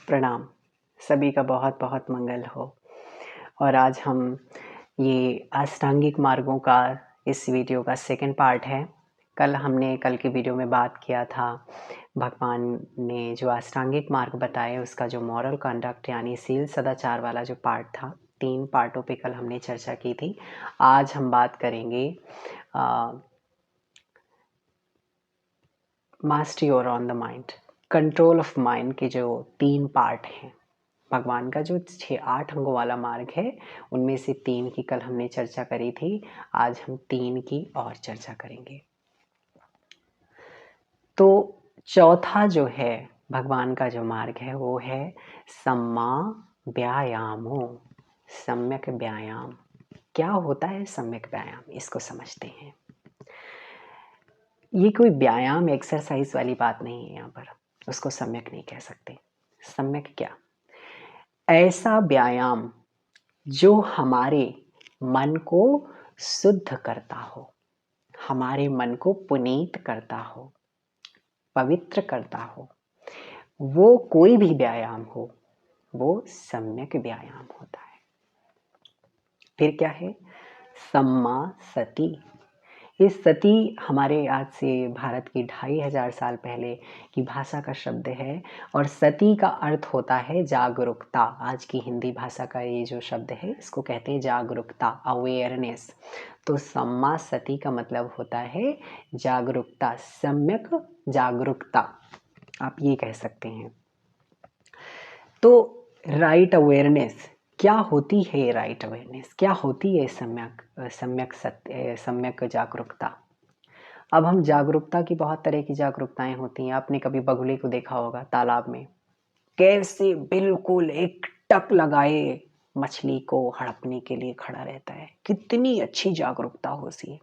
प्रणाम। सभी का बहुत बहुत मंगल हो। और आज हम ये अष्टांगिक मार्गों का इस वीडियो का सेकंड पार्ट है। कल की वीडियो में बात किया था, भगवान ने जो अष्टांगिक मार्ग बताए उसका जो मॉरल कंडक्ट यानी शील सदाचार वाला जो पार्ट था, 3 पार्टों पे कल हमने चर्चा की थी। आज हम बात करेंगे मास्टरी और on the mind, control of mind के जो 3 पार्ट हैं। भगवान का जो 6-8 अंगों वाला मार्ग है उनमें से 3 की कल हमने चर्चा करी थी। आज हम 3 की और चर्चा करेंगे। तो चौथा जो है भगवान का जो मार्ग है वो है सम्मा व्यायामो, सम्यक व्यायाम। क्या होता है सम्यक व्यायाम, इसको समझते हैं। ये कोई व्यायाम एक्सरसाइज वाली बात नहीं है, यहाँ पर उसको सम्यक नहीं कह सकते। सम्यक क्या? ऐसा व्यायाम जो हमारे मन को शुद्ध करता हो, हमारे मन को पुनीत करता हो, पवित्र करता हो, वो कोई भी व्यायाम हो, वो सम्यक व्यायाम होता है। फिर क्या है? सम्मा सती। इस सती हमारे आज से भारत की 2500 साल पहले की भाषा का शब्द है और सती का अर्थ होता है जागरूकता। आज की हिंदी भाषा का ये जो शब्द है इसको कहते हैं जागरूकता, अवेयरनेस। तो सम्मा सती का मतलब होता है जागरूकता, सम्यक जागरूकता, आप ये कह सकते हैं। तो राइट अवेयरनेस क्या होती है? राइट अवेयरनेस क्या होती है? सम्यक जागरूकता। अब हम जागरूकता की बहुत तरह की जागरूकताएं होती हैं। आपने कभी बगुले को देखा होगा तालाब में, कैसे बिल्कुल एक टक लगाए मछली को हड़पने के लिए खड़ा रहता है। कितनी अच्छी जागरूकता होती है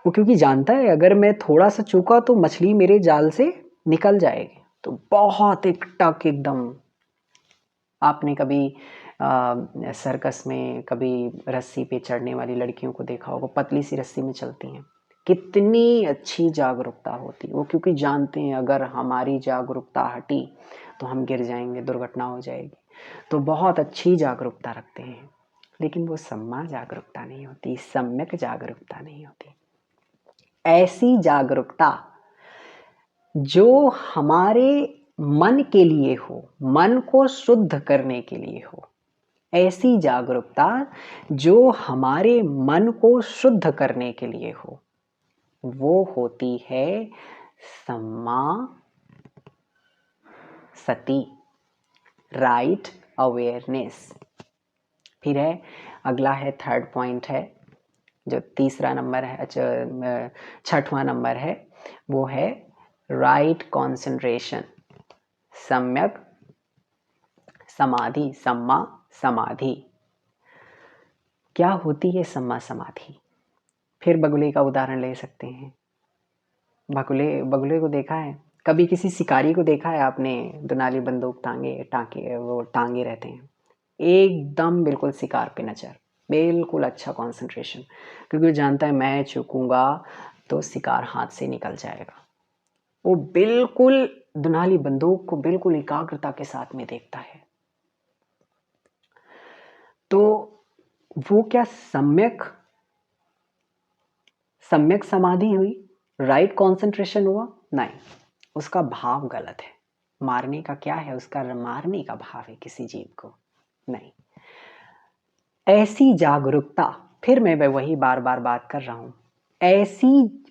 वो, क्योंकि जानता है अगर मैं थोड़ा सा चूका तो मछली मेरे जाल से निकल जाएगी। तो बहुत एक टक एकदम। आपने कभी सर्कस में कभी रस्सी पे चढ़ने वाली लड़कियों को देखा होगा, पतली सी रस्सी में चलती हैं। कितनी अच्छी जागरूकता होती है वो, क्योंकि जानते हैं अगर हमारी जागरूकता हटी तो हम गिर जाएंगे, दुर्घटना हो जाएगी। तो बहुत अच्छी जागरूकता रखते हैं, लेकिन वो सम्मा जागरूकता नहीं होती, सम्यक जागरूकता नहीं होती। ऐसी जागरूकता जो हमारे मन के लिए हो, मन को शुद्ध करने के लिए हो, ऐसी जागरूकता जो हमारे मन को शुद्ध करने के लिए हो, वो होती है सम्मा सती, राइट अवेयरनेस। फिर है अगला है, थर्ड पॉइंट है, जो तीसरा नंबर है, छठवां नंबर है, वो है राइट कॉन्सेंट्रेशन, सम्यक समाधि, सम्मा समाधि। क्या होती है सम्मा समाधि? फिर बगुले का उदाहरण ले सकते हैं। बगुले को देखा है कभी? किसी शिकारी को देखा है आपने? दुनाली बंदूक टांगे रहते हैं, एकदम बिल्कुल शिकार पे नजर, बिल्कुल अच्छा कंसंट्रेशन, क्योंकि वो जानता है मैं चूकूंगा तो शिकार हाथ से निकल जाएगा। वो बिल्कुल दुनाली बंदूक को बिल्कुल एकाग्रता के साथ में देखता है। तो वो क्या सम्यक समाधि हुई? राइट कंसंट्रेशन हुआ? नहीं, उसका भाव गलत है। मारने का क्या है? उसका मारने का भाव है किसी जीव को, नहीं। ऐसी जागरूकता, फिर मैं वही बार बार बात कर रहा हूं, ऐसी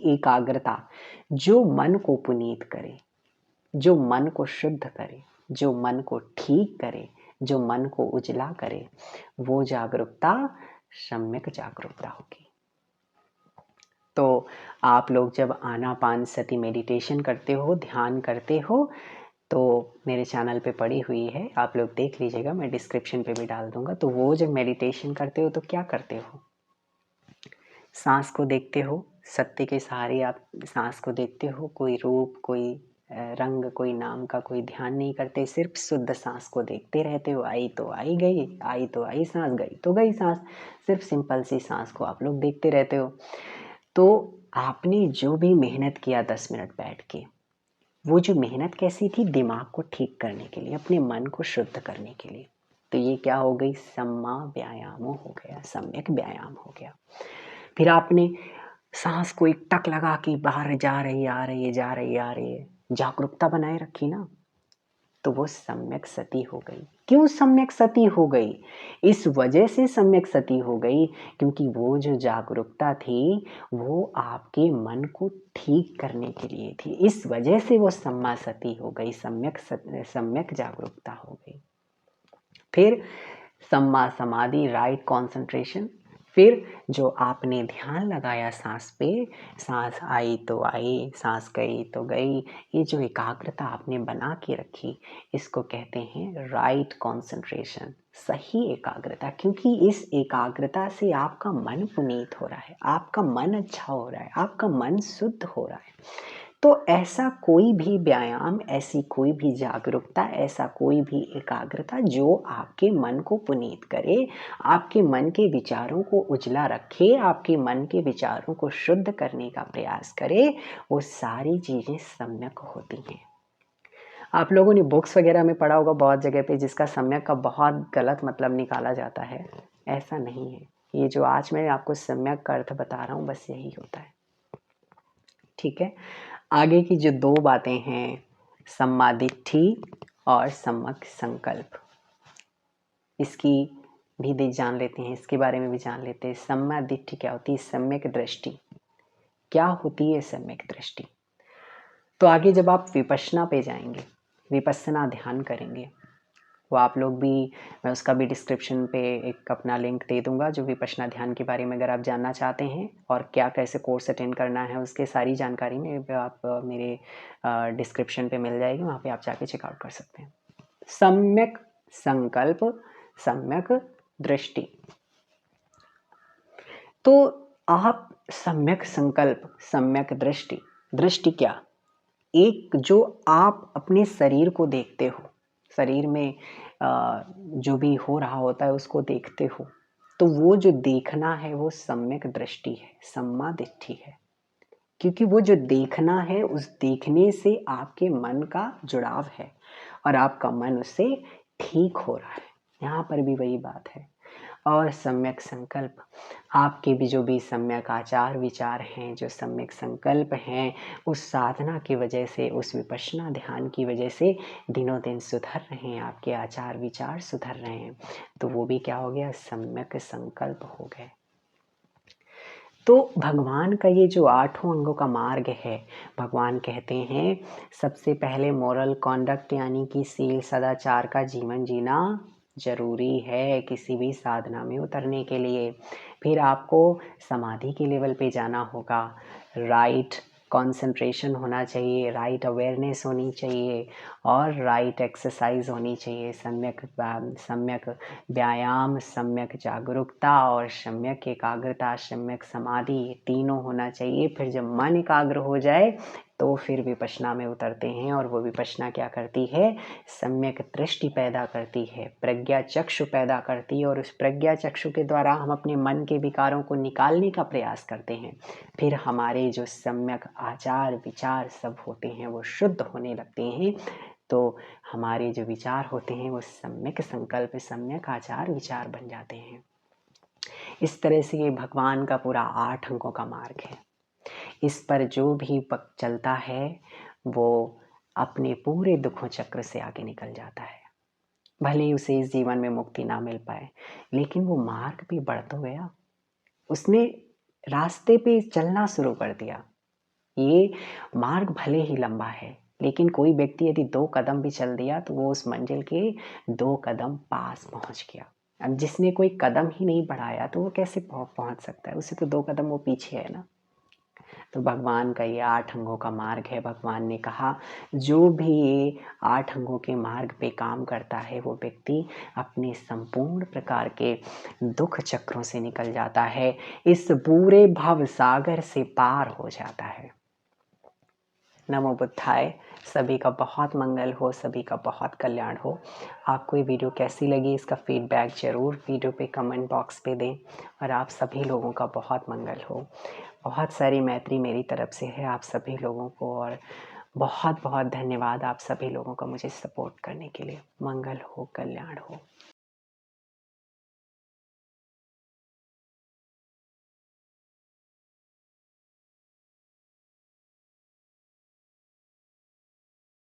एकाग्रता जो मन को पुनीत करे, जो मन को शुद्ध करे, जो मन को ठीक करे, जो मन को उजला करे, वो जागरूकता सम्यक जागरूकता होगी। तो आप लोग जब आनापान सती मेडिटेशन करते हो, ध्यान करते हो, तो मेरे चैनल पे पड़ी हुई है, आप लोग देख लीजिएगा, मैं डिस्क्रिप्शन पे भी डाल दूंगा। तो वो जब मेडिटेशन करते हो तो क्या करते हो? सांस को देखते हो, सत्य के सहारे आप सांस को देखते हो। कोई रूप, कोई रंग, कोई नाम का कोई ध्यान नहीं करते, सिर्फ शुद्ध सांस को देखते रहते हो। आई तो आई गई, आई तो आई सांस, गई तो गई सांस, सिर्फ सिंपल सी सांस को आप लोग देखते रहते हो। तो आपने जो भी मेहनत किया 10 मिनट बैठ के, वो जो मेहनत कैसी थी, दिमाग को ठीक करने के लिए, अपने मन को शुद्ध करने के लिए। तो ये क्या हो गई, सम्मा व्यायामो हो गया, सम्यक व्यायाम हो गया। फिर आपने सांस को एक टक लगा के बाहर जा रही आ रही है, जा रही आ रही है, जागरूकता बनाए रखी ना, तो वो सम्यक सती हो गई। क्यों सम्यक सती हो गई? इस वजह से सम्यक सती हो गई क्योंकि वो जो जागरूकता थी वो आपके मन को ठीक करने के लिए थी। इस वजह से वो सम्मा सती हो गई, सम्यक जागरूकता हो गई। फिर सम्मा समाधि, राइट कॉन्सेंट्रेशन। फिर जो आपने ध्यान लगाया सांस पे, सांस आई तो आई, सांस गई तो गई, ये जो एकाग्रता आपने बना के रखी, इसको कहते हैं राइट कॉन्सेंट्रेशन, सही एकाग्रता। क्योंकि इस एकाग्रता से आपका मन पुनीत हो रहा है, आपका मन अच्छा हो रहा है, आपका मन शुद्ध हो रहा है। तो ऐसा कोई भी व्यायाम, ऐसी कोई भी जागरूकता, ऐसा कोई भी एकाग्रता जो आपके मन को पुनीत करे, आपके मन के विचारों को उजला रखे, आपके मन के विचारों को शुद्ध करने का प्रयास करे, वो सारी चीजें सम्यक होती हैं। आप लोगों ने बुक्स वगैरह में पढ़ा होगा बहुत जगह पे, जिसका सम्यक का बहुत गलत मतलब निकाला जाता है। ऐसा नहीं है। ये जो आज मैं आपको सम्यक का अर्थ बता रहा हूँ, बस यही होता है। ठीक है। आगे की जो दो बातें हैं, सम्मा दिट्ठी और सम्यक संकल्प, इसकी भी जान लेते हैं, इसके बारे में भी जान लेते हैं। सम्मा दिट्ठी क्या होती है, सम्यक दृष्टि क्या होती है, सम्यक दृष्टि। तो आगे जब आप विपश्यना पे जाएंगे, विपश्यना ध्यान करेंगे, वो आप लोग भी, मैं उसका भी डिस्क्रिप्शन पे एक अपना लिंक दे दूंगा, जो विपश्यना ध्यान के बारे में अगर आप जानना चाहते हैं और क्या कैसे कोर्स अटेंड करना है, उसके सारी जानकारी में आप मेरे डिस्क्रिप्शन पे मिल जाएगी, वहाँ पे आप जाके चेकआउट कर सकते हैं। सम्यक संकल्प, सम्यक दृष्टि। तो आप सम्यक संकल्प, सम्यक दृष्टि, दृष्टि क्या, एक जो आप अपने शरीर को देखते हो, शरीर में जो भी हो रहा होता है उसको देखते हो, तो वो जो देखना है वो सम्यक दृष्टि है, सम्मा दिट्ठी है। क्योंकि वो जो देखना है, उस देखने से आपके मन का जुड़ाव है और आपका मन उससे ठीक हो रहा है। यहाँ पर भी वही बात है। और सम्यक संकल्प, आपके भी जो भी सम्यक आचार विचार हैं, जो सम्यक संकल्प हैं, उस साधना की वजह से, उस विपश्यना ध्यान की वजह से दिनों दिन सुधर रहे हैं, आपके आचार विचार सुधर रहे हैं, तो वो भी क्या हो गया, सम्यक संकल्प हो गए। तो भगवान का ये जो 8 अंगों का मार्ग है, भगवान कहते हैं सबसे पहले मोरल कॉन्डक्ट यानी कि शील सदाचार का जीवन जीना जरूरी है किसी भी साधना में उतरने के लिए। फिर आपको समाधि के लेवल पे जाना होगा, राइट कंसंट्रेशन होना चाहिए, राइट अवेयरनेस होनी चाहिए और राइट एक्सरसाइज होनी चाहिए, सम्यक व्यायाम, सम्यक जागरूकता और सम्यक एकाग्रता, सम्यक समाधि, ये तीनों होना चाहिए। फिर जब मन एकाग्र हो जाए तो फिर विपश्यना में उतरते हैं और वो विपश्यना क्या करती है, सम्यक दृष्टि पैदा करती है, प्रज्ञा चक्षु पैदा करती है और उस प्रज्ञा चक्षु के द्वारा हम अपने मन के विकारों को निकालने का प्रयास करते हैं। फिर हमारे जो सम्यक आचार विचार सब होते हैं वो शुद्ध होने लगते हैं, तो हमारे जो विचार होते हैं वो सम्यक संकल्प, सम्यक आचार विचार बन जाते हैं। इस तरह से ये भगवान का पूरा 8 अंगों का मार्ग है। इस पर जो भी चलता है वो अपने पूरे दुखों चक्र से आगे निकल जाता है। भले ही उसे इस जीवन में मुक्ति ना मिल पाए, लेकिन वो मार्ग भी बढ़ तो गया, उसने रास्ते पे चलना शुरू कर दिया। ये मार्ग भले ही लंबा है, लेकिन कोई व्यक्ति यदि 2 कदम भी चल दिया तो वो उस मंजिल के 2 कदम पास पहुंच गया। अब जिसने कोई कदम ही नहीं बढ़ाया तो वो कैसे पहुंच सकता है, उसे तो 2 कदम वो पीछे है ना। तो भगवान का ये 8 अंगों का मार्ग है। भगवान ने कहा जो भी ये 8 अंगों के मार्ग पे काम करता है वो व्यक्ति अपने संपूर्ण प्रकार के दुख चक्रों से निकल जाता है, इस पूरे भव सागर से पार हो जाता है। नमो बुद्धाय। सभी का बहुत मंगल हो, सभी का बहुत कल्याण हो। आपको ये वीडियो कैसी लगी इसका फीडबैक ज़रूर वीडियो पे कमेंट बॉक्स पे दें और आप सभी लोगों का बहुत मंगल हो। बहुत सारी मैत्री मेरी तरफ से है आप सभी लोगों को और बहुत बहुत धन्यवाद आप सभी लोगों का मुझे सपोर्ट करने के लिए। मंगल हो, कल्याण हो।